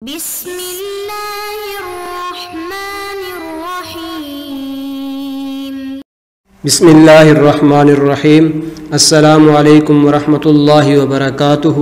بسم اللہ الرحمن الرحیم بسم اللہ الرحمن الرحیم۔ السلام علیکم ورحمۃ اللہ وبرکاتہ۔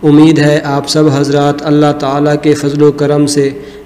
امید ہے آپ سب حضرات اللہ تعالیٰ کے فضل و کرم سے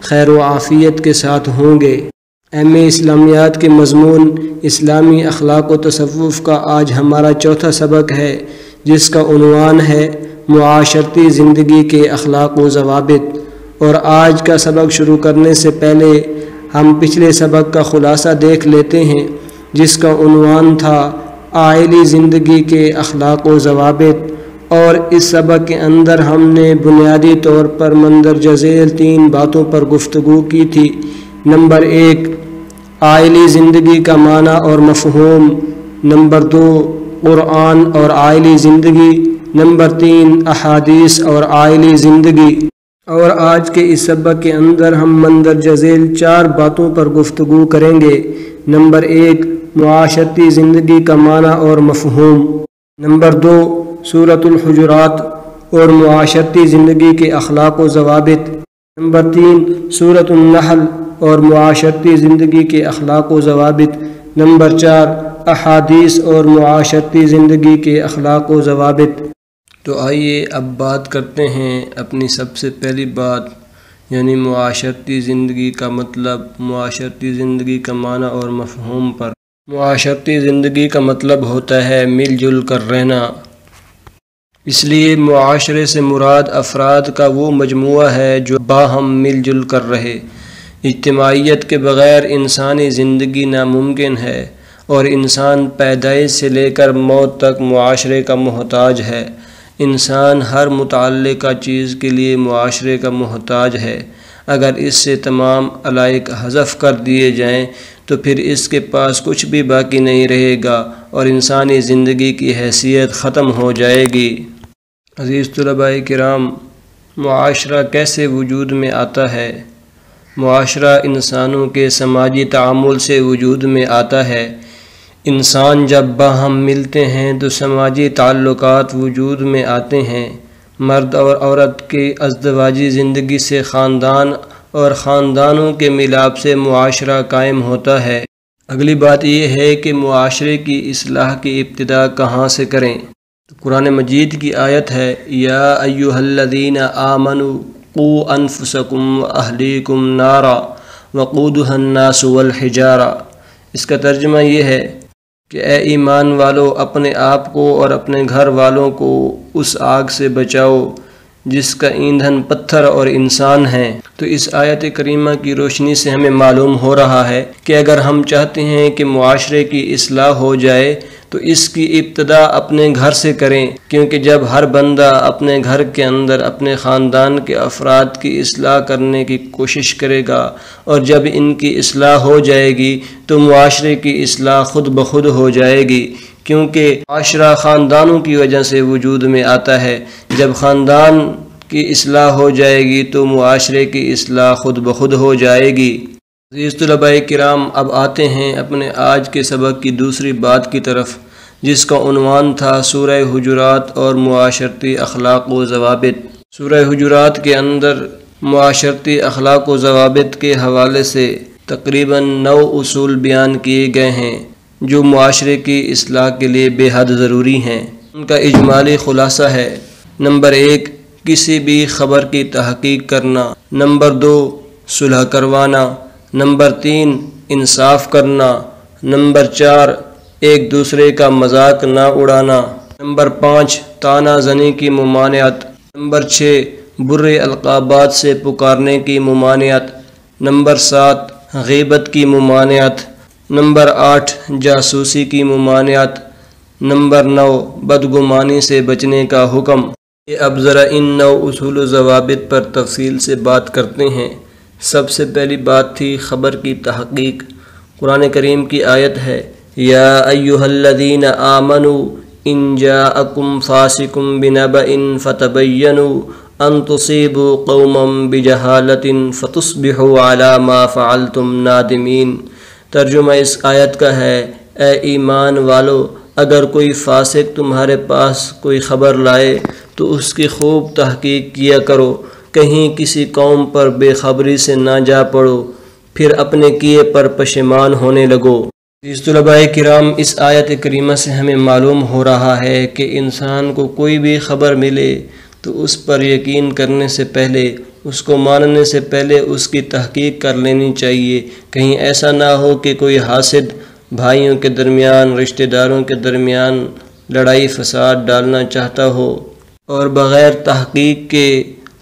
خیر و عافیت کے ساتھ ہوں گے۔ اسلامیات کے مضمون اسلامی اخلاق و تصوف کا آج ہمارا چوتھا سبق ہے، جس کا عنوان ہے معاشرتی زندگی کے اخلاق و ضوابط۔ اور آج کا سبق شروع کرنے سے پہلے ہم پچھلے سبق کا خلاصہ دیکھ لیتے ہیں، جس کا عنوان تھا عائلی زندگی کے اخلاق و ضوابط۔ اور اس سبق کے اندر ہم نے بنیادی طور پر مندرجہ ذیل 3 باتوں پر گفتگو کی تھی۔ نمبر 1، عائلی زندگی کا معنی اور مفہوم۔ نمبر 2، قرآن اور عائلی زندگی۔ نمبر 3، احادیث اور عائلی زندگی۔ اور آج کے اس سبق کے اندر ہم مندرجہ ذیل 4 باتوں پر گفتگو کریں گے۔ نمبر 1، معاشرتی زندگی کا معنی اور مفہوم۔ نمبر 2، سورۃ الحجرات اور معاشرتی زندگی کے اخلاق و ضوابط۔ نمبر 3، سورۃ النحل اور معاشرتی زندگی کے اخلاق و ضوابط۔ نمبر 4، احادیث اور معاشرتی زندگی کے اخلاق و ضوابط۔ تو آئیے اب بات کرتے ہیں اپنی سب سے پہلی بات، یعنی معاشرتی زندگی کا مطلب، معاشرتی زندگی کا معنی اور مفہوم پر۔ معاشرتی زندگی کا مطلب ہوتا ہے مل جل کر رہنا۔ اس لیے معاشرے سے مراد افراد کا وہ مجموعہ ہے جو باہم مل جل کر رہے۔ اجتماعیت کے بغیر انسانی زندگی ناممکن ہے، اور انسان پیدائش سے لے کر موت تک معاشرے کا محتاج ہے۔ انسان ہر متعلقہ چیز کے لیے معاشرے کا محتاج ہے۔ اگر اس سے تمام علائق حذف کر دیے جائیں تو پھر اس کے پاس کچھ بھی باقی نہیں رہے گا، اور انسانی زندگی کی حیثیت ختم ہو جائے گی۔ عزیز طلباء کرام، معاشرہ کیسے وجود میں آتا ہے؟ معاشرہ انسانوں کے سماجی تعامل سے وجود میں آتا ہے۔ انسان جب باہم ملتے ہیں تو سماجی تعلقات وجود میں آتے ہیں۔ مرد اور عورت کی ازدواجی زندگی سے خاندان اور خاندانوں کے ملاپ سے معاشرہ قائم ہوتا ہے۔ اگلی بات یہ ہے کہ معاشرے کی اصلاح کی ابتدا کہاں سے کریں؟ قرآن مجید کی آیت ہے، یا ایھا الذین آمنوا قوا انفسکم واہلیکم نارا وقودھا الناس والحجارہ۔ اس کا ترجمہ یہ ہے کہ اے ایمان والو، اپنے آپ کو اور اپنے گھر والوں کو اس آگ سے بچاؤ جس کا ایندھن پتھر اور انسان ہیں۔ تو اس آیت کریمہ کی روشنی سے ہمیں معلوم ہو رہا ہے کہ اگر ہم چاہتے ہیں کہ معاشرے کی اصلاح ہو جائے تو اس کی ابتدا اپنے گھر سے کریں، کیونکہ جب ہر بندہ اپنے گھر کے اندر اپنے خاندان کے افراد کی اصلاح کرنے کی کوشش کرے گا، اور جب ان کی اصلاح ہو جائے گی تو معاشرے کی اصلاح خود بخود ہو جائے گی، کیونکہ معاشرہ خاندانوں کی وجہ سے وجود میں آتا ہے۔ جب خاندان کی اصلاح ہو جائے گی تو معاشرے کی اصلاح خود بخود ہو جائے گی۔ عزیز طلباء کرام، اب آتے ہیں اپنے آج کے سبق کی دوسری بات کی طرف، جس کا عنوان تھا سورہ حجرات اور معاشرتی اخلاق و ضوابط۔ سورہ حجرات کے اندر معاشرتی اخلاق و ضوابط کے حوالے سے تقریباً 9 اصول بیان کیے گئے ہیں جو معاشرے کی اصلاح کے لیے بے حد ضروری ہیں۔ ان کا اجمالی خلاصہ ہے: نمبر 1، کسی بھی خبر کی تحقیق کرنا۔ نمبر 2، صلح کروانا۔ نمبر 3، انصاف کرنا۔ نمبر 4، ایک دوسرے کا مذاق نہ اڑانا۔ نمبر 5، طعنہ زنی کی ممانعت۔ نمبر 6، برے القابات سے پکارنے کی ممانعت۔ نمبر 7، غیبت کی ممانعت۔ نمبر 8، جاسوسی کی ممانعت۔ نمبر 9، بدگمانی سے بچنے کا حکم۔ اب ذرا ان 9 اصول و ضوابط پر تفصیل سے بات کرتے ہیں۔ سب سے پہلی بات تھی خبر کی تحقیق۔ قرآن کریم کی آیت ہے، یا ایھا الذین آمنوا ان جاءکم فاسق بنبأ فتبینوا ان تصیبوا قوما بجہالۃ فتصبحوا علی ما فعلتم نادمین۔ ترجمہ اس آیت کا ہے، اے ایمان والو، اگر کوئی فاسق تمہارے پاس کوئی خبر لائے تو اس کی خوب تحقیق کیا کرو، کہیں کسی قوم پر بے خبری سے نہ جا پڑو، پھر اپنے کیے پر پشیمان ہونے لگو۔ اس طلباء کرام، اس آیت کریمہ سے ہمیں معلوم ہو رہا ہے کہ انسان کو کوئی بھی خبر ملے تو اس پر یقین کرنے سے پہلے، اس کو ماننے سے پہلے اس کی تحقیق کر لینی چاہیے۔ کہیں ایسا نہ ہو کہ کوئی حاسد بھائیوں کے درمیان، رشتہ داروں کے درمیان لڑائی فساد ڈالنا چاہتا ہو، اور بغیر تحقیق کے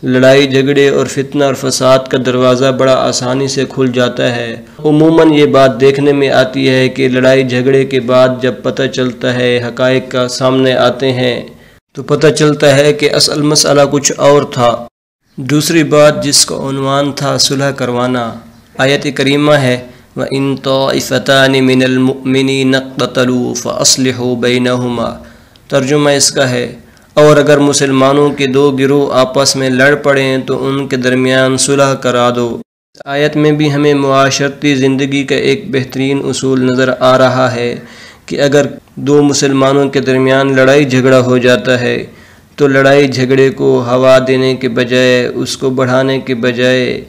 لڑائی جھگڑے اور فتنہ اور فساد کا دروازہ بڑا آسانی سے کھل جاتا ہے۔ عموماً یہ بات دیکھنے میں آتی ہے کہ لڑائی جھگڑے کے بعد جب پتہ چلتا ہے، حقائق کا سامنے آتے ہیں، تو پتہ چلتا ہے کہ اصل مسئلہ کچھ اور تھا۔ دوسری بات جس کا عنوان تھا صلح کروانا، آیت کریمہ ہے وَإِن طَائِفَتَانِ مِنَ الْمُؤْمِنِينَ اقْتَتَلُوا فَأَصْلِحُوا بَيْنَهُمَا۔ ترجمہ اس کا ہے، اور اگر مسلمانوں کے دو گروہ آپس میں لڑ پڑیں تو ان کے درمیان صلح کرا دو۔ آیت میں بھی ہمیں معاشرتی زندگی کا ایک بہترین اصول نظر آ رہا ہے کہ اگر دو مسلمانوں کے درمیان لڑائی جھگڑا ہو جاتا ہے تو لڑائی جھگڑے کو ہوا دینے کے بجائے، اس کو بڑھانے کے بجائے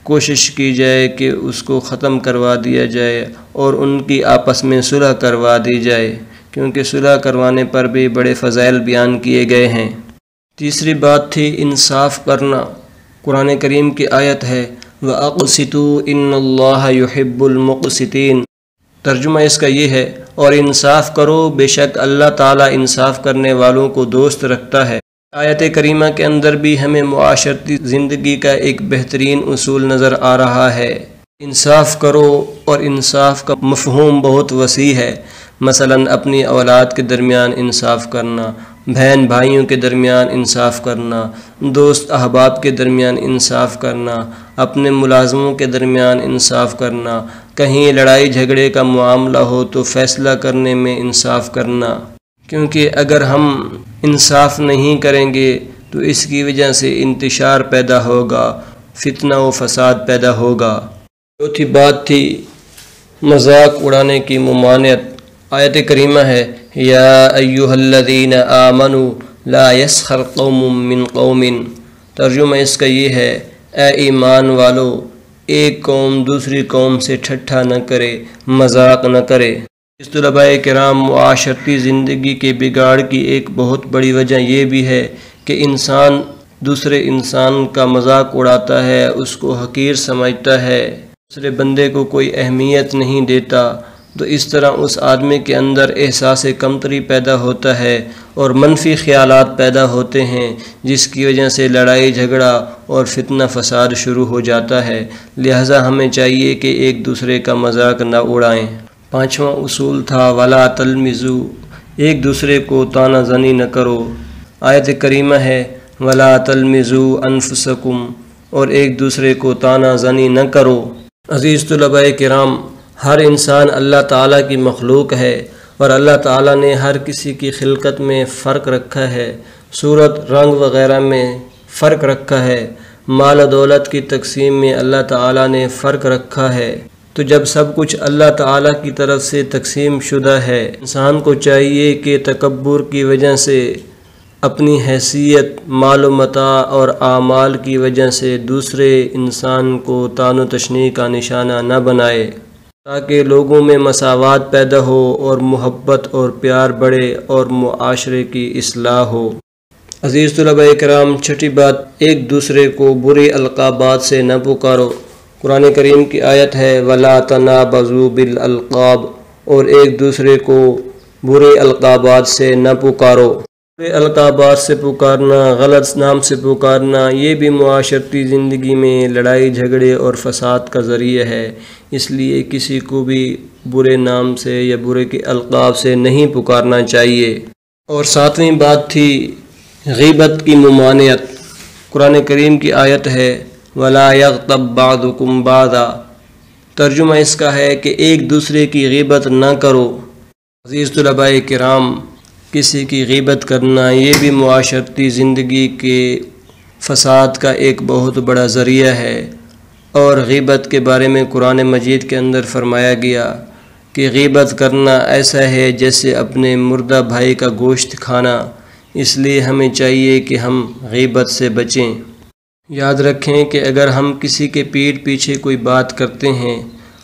کوشش کی جائے کہ اس کو ختم کروا دیا جائے اور ان کی آپس میں صلح کروا دی جائے، کیونکہ صلح کروانے پر بھی بڑے فضائل بیان کیے گئے ہیں۔ تیسری بات تھی انصاف کرنا۔ قرآن کریم کی آیت ہے وَأَقْسِطُوا إِنَّ اللَّهَ يُحِبُّ الْمُقْسِطِينَ۔ ترجمہ اس کا یہ ہے، اور انصاف کرو، بے شک اللہ تعالیٰ انصاف کرنے والوں کو دوست رکھتا ہے۔ آیت کریمہ کے اندر بھی ہمیں معاشرتی زندگی کا ایک بہترین اصول نظر آ رہا ہے۔ انصاف کرو، اور انصاف کا مفہوم بہت وسیع ہے۔ مثلا اپنی اولاد کے درمیان انصاف کرنا، بہن بھائیوں کے درمیان انصاف کرنا، دوست احباب کے درمیان انصاف کرنا، اپنے ملازموں کے درمیان انصاف کرنا، کہیں لڑائی جھگڑے کا معاملہ ہو تو فیصلہ کرنے میں انصاف کرنا، کیونکہ اگر ہم انصاف نہیں کریں گے تو اس کی وجہ سے انتشار پیدا ہوگا، فتنہ و فساد پیدا ہوگا۔ چوتھی بات تھی مذاق اڑانے کی ممانعت۔ آیت کریمہ ہے یا ایھا الذین آمنوا لا یسخر قوم من قوم۔ ترجمہ اس کا یہ ہے، اے ایمان والو، ایک قوم دوسری قوم سے ٹھٹھا نہ کرے، مذاق نہ کرے۔ اس طلباء کرام، معاشرتی زندگی کے بگاڑ کی ایک بہت بڑی وجہ یہ بھی ہے کہ انسان دوسرے انسان کا مذاق اڑاتا ہے، اس کو حقیر سمجھتا ہے، دوسرے بندے کو کوئی اہمیت نہیں دیتا، تو اس طرح اس آدمی کے اندر احساس کمتری پیدا ہوتا ہے اور منفی خیالات پیدا ہوتے ہیں، جس کی وجہ سے لڑائی جھگڑا اور فتنہ فساد شروع ہو جاتا ہے۔ لہٰذا ہمیں چاہیے کہ ایک دوسرے کا مذاق نہ اڑائیں۔ پانچواں اصول تھا وَلَا تَلْمِزُوا، ایک دوسرے کو طعنہ زنی نہ کرو۔ آیت کریمہ ہے وَلَا تَلْمِزُوا أَنفُسَكُمْ، اور ایک دوسرے کو طعنہ زنی نہ کرو۔ عزیز طلباء کرام، ہر انسان اللہ تعالیٰ کی مخلوق ہے، اور اللہ تعالیٰ نے ہر کسی کی خلقت میں فرق رکھا ہے، صورت، رنگ وغیرہ میں فرق رکھا ہے، مال و دولت کی تقسیم میں اللہ تعالیٰ نے فرق رکھا ہے۔ تو جب سب کچھ اللہ تعالیٰ کی طرف سے تقسیم شدہ ہے، انسان کو چاہیے کہ تکبر کی وجہ سے، اپنی حیثیت، مال و متاع اور اعمال کی وجہ سے دوسرے انسان کو طعن و تشنیع کا نشانہ نہ بنائے، تاکہ لوگوں میں مساوات پیدا ہو اور محبت اور پیار بڑھے اور معاشرے کی اصلاح ہو۔ عزیز طلباء کرام، چھٹی بات، ایک دوسرے کو برے القابات سے نہ پکارو۔ قرآن کریم کی آیت ہے وَلَا تَنَابَزُوا بِالْأَلْقَابِ، اور ایک دوسرے کو برے القابات سے نہ پکارو۔ برے القابات سے پکارنا، غلط نام سے پکارنا، یہ بھی معاشرتی زندگی میں لڑائی جھگڑے اور فساد کا ذریعہ ہے۔ اس لیے کسی کو بھی برے نام سے یا برے کے القاب سے نہیں پکارنا چاہیے۔ اور ساتویں بات تھی غیبت کی ممانعت۔ قرآن کریم کی آیت ہے وَلَا يَغْتَبْ بَعْضُكُمْ بَعْضًا، ترجمہ اس کا ہے کہ ایک دوسرے کی غیبت نہ کرو۔ عزیز طلباء کرام، کسی کی غیبت کرنا یہ بھی معاشرتی زندگی کے فساد کا ایک بہت بڑا ذریعہ ہے، اور غیبت کے بارے میں قرآن مجید کے اندر فرمایا گیا کہ غیبت کرنا ایسا ہے جیسے اپنے مردہ بھائی کا گوشت کھانا، اس لیے ہمیں چاہیے کہ ہم غیبت سے بچیں۔ یاد رکھیں کہ اگر ہم کسی کے پیٹھ پیچھے کوئی بات کرتے ہیں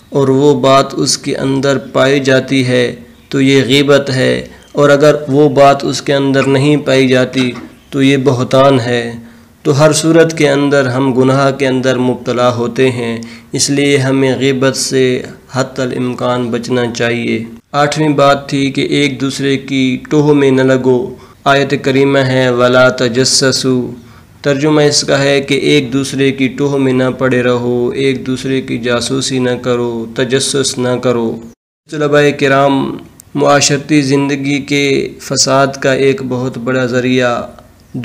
اور وہ بات اس کے اندر پائی جاتی ہے تو یہ غیبت ہے، اور اگر وہ بات اس کے اندر نہیں پائی جاتی تو یہ بہتان ہے۔ تو ہر صورت کے اندر ہم گناہ کے اندر مبتلا ہوتے ہیں، اس لیے ہمیں غیبت سے حتی الامکان بچنا چاہیے۔ 8ویں بات تھی کہ ایک دوسرے کی ٹوہ میں نہ لگو۔ آیت کریمہ ہے وَلَا تَجَسَّسُوا، ترجمہ اس کا ہے کہ ایک دوسرے کی ٹوہ میں نہ پڑے رہو، ایک دوسرے کی جاسوسی نہ کرو، تجسس نہ کرو۔ طلباء کرام، معاشرتی زندگی کے فساد کا ایک بہت بڑا ذریعہ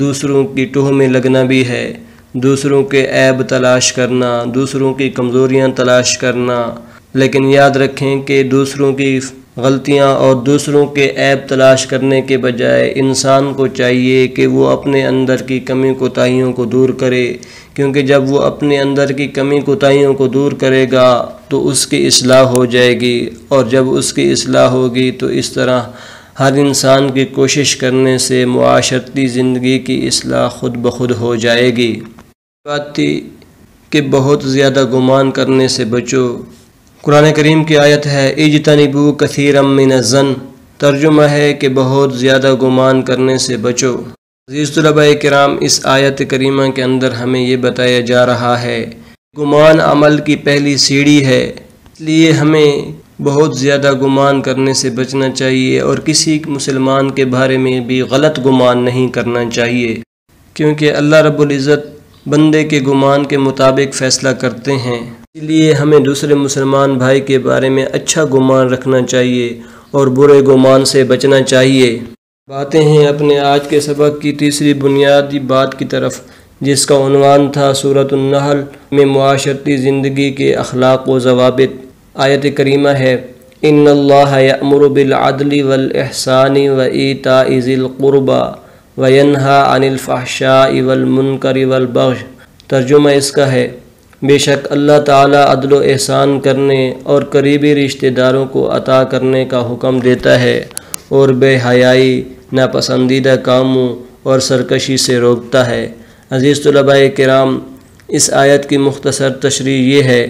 دوسروں کی ٹوہ میں لگنا بھی ہے، دوسروں کے عیب تلاش کرنا، دوسروں کی کمزوریاں تلاش کرنا۔ لیکن یاد رکھیں کہ دوسروں کی غلطیاں اور دوسروں کے عیب تلاش کرنے کے بجائے انسان کو چاہیے کہ وہ اپنے اندر کی کمی کوتاہیوں کو دور کرے، کیونکہ جب وہ اپنے اندر کی کمی کوتاہیوں کو دور کرے گا تو اس کی اصلاح ہو جائے گی، اور جب اس کی اصلاح ہوگی تو اس طرح ہر انسان کی کوشش کرنے سے معاشرتی زندگی کی اصلاح خود بخود ہو جائے گی۔ بات تھی کہ بہت زیادہ گمان کرنے سے بچو۔ قرآن کریم کی آیت ہے اجتنبوا کثیرا من الظن، ترجمہ ہے کہ بہت زیادہ گمان کرنے سے بچو۔ عزیز طلباء کرام، اس آیت کریمہ کے اندر ہمیں یہ بتایا جا رہا ہے گمان عمل کی پہلی سیڑھی ہے، اس لیے ہمیں بہت زیادہ گمان کرنے سے بچنا چاہیے، اور کسی مسلمان کے بارے میں بھی غلط گمان نہیں کرنا چاہیے، کیونکہ اللہ رب العزت بندے کے گمان کے مطابق فیصلہ کرتے ہیں۔ اس لیے ہمیں دوسرے مسلمان بھائی کے بارے میں اچھا گمان رکھنا چاہیے اور برے گمان سے بچنا چاہیے۔ باتیں ہیں اپنے آج کے سبق کی تیسری بنیادی بات کی طرف، جس کا عنوان تھا سورۃ النحل میں معاشرتی زندگی کے اخلاق و ضوابط۔ آیت کریمہ ہے ان اللہ یأمر بالعدل والاحسان وایتاء ذی القربى وینہی عن الفحشاء والمنکر والبغی، ترجمہ اس کا ہے بے شک اللہ تعالیٰ عدل و احسان کرنے اور قریبی رشتہ داروں کو عطا کرنے کا حکم دیتا ہے، اور بے حیائی، ناپسندیدہ کاموں اور سرکشی سے روکتا ہے۔ عزیز طلباء کرام، اس آیت کی مختصر تشریح یہ ہے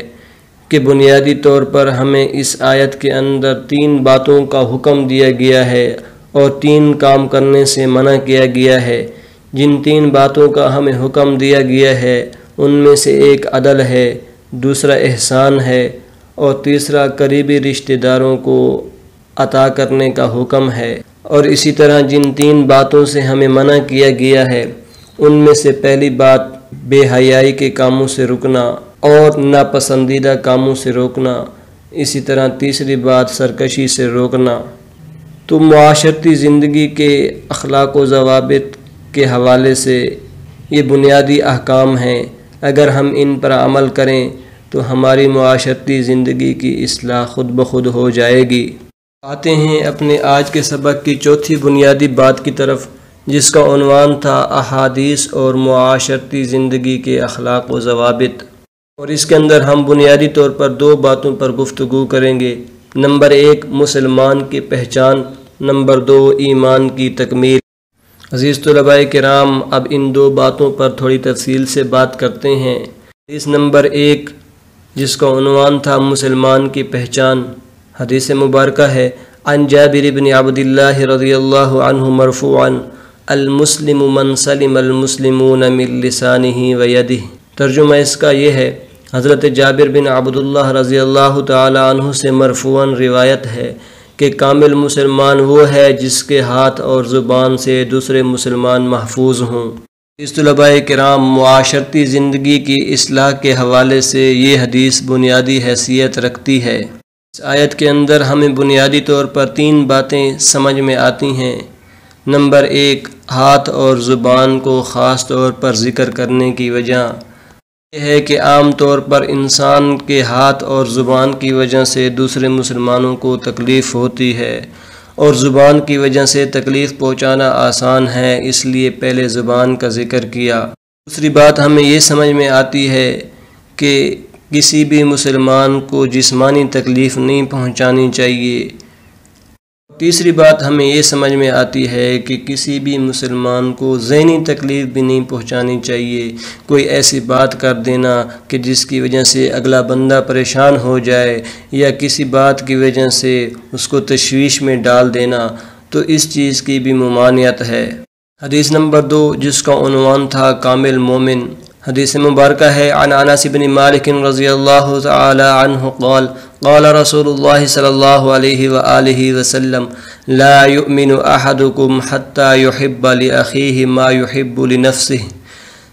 کہ بنیادی طور پر ہمیں اس آیت کے اندر 3 باتوں کا حکم دیا گیا ہے اور 3 کام کرنے سے منع کیا گیا ہے۔ جن 3 باتوں کا ہمیں حکم دیا گیا ہے ان میں سے ایک عدل ہے، دوسرا احسان ہے، اور تیسرا قریبی رشتہ داروں کو عطا کرنے کا حکم ہے۔ اور اسی طرح جن 3 باتوں سے ہمیں منع کیا گیا ہے ان میں سے پہلی بات بے حیائی کے کاموں سے رکنا اور ناپسندیدہ کاموں سے روکنا، اسی طرح تیسری بات سرکشی سے روکنا۔ تو معاشرتی زندگی کے اخلاق و ضوابط کے حوالے سے یہ بنیادی احکام ہیں، اگر ہم ان پر عمل کریں تو ہماری معاشرتی زندگی کی اصلاح خود بخود ہو جائے گی۔ آتے ہیں اپنے آج کے سبق کی چوتھی بنیادی بات کی طرف، جس کا عنوان تھا احادیث اور معاشرتی زندگی کے اخلاق و ضوابط، اور اس کے اندر ہم بنیادی طور پر 2 باتوں پر گفتگو کریں گے۔ نمبر 1 مسلمان کی پہچان، نمبر 2 ایمان کی تکمیل۔ عزیز طلباء کرام، اب ان 2 باتوں پر تھوڑی تفصیل سے بات کرتے ہیں۔ حدیث نمبر 1 جس کا عنوان تھا مسلمان کی پہچان، حدیث مبارکہ ہے عن جابر بن عبد اللہ رضی اللہ عنہ مرفوعا المسلم من سلم المسلمون من لسانہ ویدہ، ترجمہ اس کا یہ ہے حضرت جابر بن عبداللہ رضی اللہ تعالی عنہ سے مرفوعاً روایت ہے کہ کامل مسلمان وہ ہے جس کے ہاتھ اور زبان سے دوسرے مسلمان محفوظ ہوں۔ اس طلباء کرام، معاشرتی زندگی کی اصلاح کے حوالے سے یہ حدیث بنیادی حیثیت رکھتی ہے۔ اس آیت کے اندر ہمیں بنیادی طور پر 3 باتیں سمجھ میں آتی ہیں۔ نمبر 1 ہاتھ اور زبان کو خاص طور پر ذکر کرنے کی وجہ یہ ہے کہ عام طور پر انسان کے ہاتھ اور زبان کی وجہ سے دوسرے مسلمانوں کو تکلیف ہوتی ہے، اور زبان کی وجہ سے تکلیف پہنچانا آسان ہے، اس لیے پہلے زبان کا ذکر کیا۔ دوسری بات ہمیں یہ سمجھ میں آتی ہے کہ کسی بھی مسلمان کو جسمانی تکلیف نہیں پہنچانی چاہیے، تیسری بات ہمیں یہ سمجھ میں آتی ہے کہ کسی بھی مسلمان کو ذہنی تکلیف بھی نہیں پہنچانی چاہیے، کوئی ایسی بات کر دینا کہ جس کی وجہ سے اگلا بندہ پریشان ہو جائے یا کسی بات کی وجہ سے اس کو تشویش میں ڈال دینا، تو اس چیز کی بھی ممانعت ہے۔ حدیث نمبر 2 جس کا عنوان تھا کامل مومن، حدیث مبارکہ ہے عن انس بن مالک رضی اللہ تعالی عنہ قال قال رسول اللہ صلی اللہ علیہ وآلہ وسلم لا يؤمن احدکم حتی يحب لأخیہ ما يحب لنفسہ۔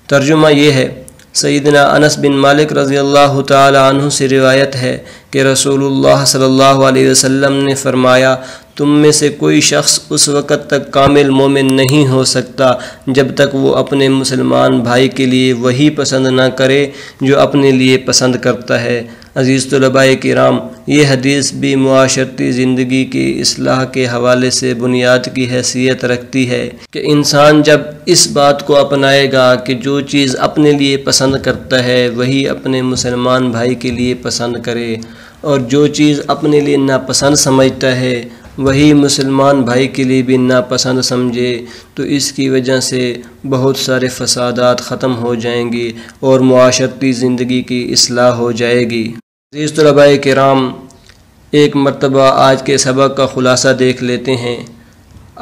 ترجمہ یہ ہے، سیدنا انس بن مالک رضی اللہ تعالی عنہ سے روایت ہے کہ رسول اللہ صلی اللہ علیہ وسلم نے فرمایا، تم میں سے کوئی شخص اس وقت تک کامل مومن نہیں ہو سکتا جب تک وہ اپنے مسلمان بھائی کے لیے وہی پسند نہ کرے جو اپنے لیے پسند کرتا ہے۔ عزیز طلباء کرام، یہ حدیث بھی معاشرتی زندگی کی اصلاح کے حوالے سے بنیاد کی حیثیت رکھتی ہے کہ انسان جب اس بات کو اپنائے گا کہ جو چیز اپنے لیے پسند کرتا ہے وہی اپنے مسلمان بھائی کے لیے پسند کرے، اور جو چیز اپنے لیے ناپسند سمجھتا ہے وہی مسلمان بھائی کے لیے بھی ناپسند سمجھے، تو اس کی وجہ سے بہت سارے فسادات ختم ہو جائیں گے اور معاشرتی زندگی کی اصلاح ہو جائے گی۔ عزیز طلباء کرام، ایک مرتبہ آج کے سبق کا خلاصہ دیکھ لیتے ہیں۔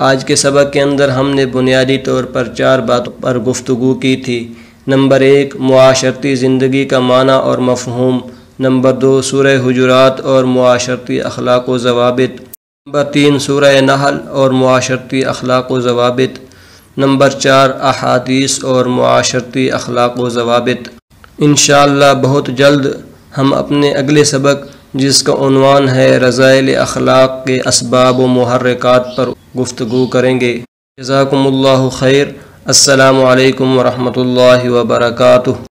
آج کے سبق کے اندر ہم نے بنیادی طور پر 4 باتوں پر گفتگو کی تھی۔ نمبر 1 معاشرتی زندگی کا معنی اور مفہوم، نمبر 2 سورہ حجرات اور معاشرتی اخلاق و ضوابط، نمبر 3 سورہ نحل اور معاشرتی اخلاق و ضوابط، نمبر 4 احادیث اور معاشرتی اخلاق و ضوابط۔ انشاءاللہ بہت جلد ہم اپنے اگلے سبق جس کا عنوان ہے رذائل اخلاق کے اسباب و محرکات پر گفتگو کریں گے۔ جزاکم اللہ خیر۔ السلام علیکم ورحمۃ اللہ وبرکاتہ۔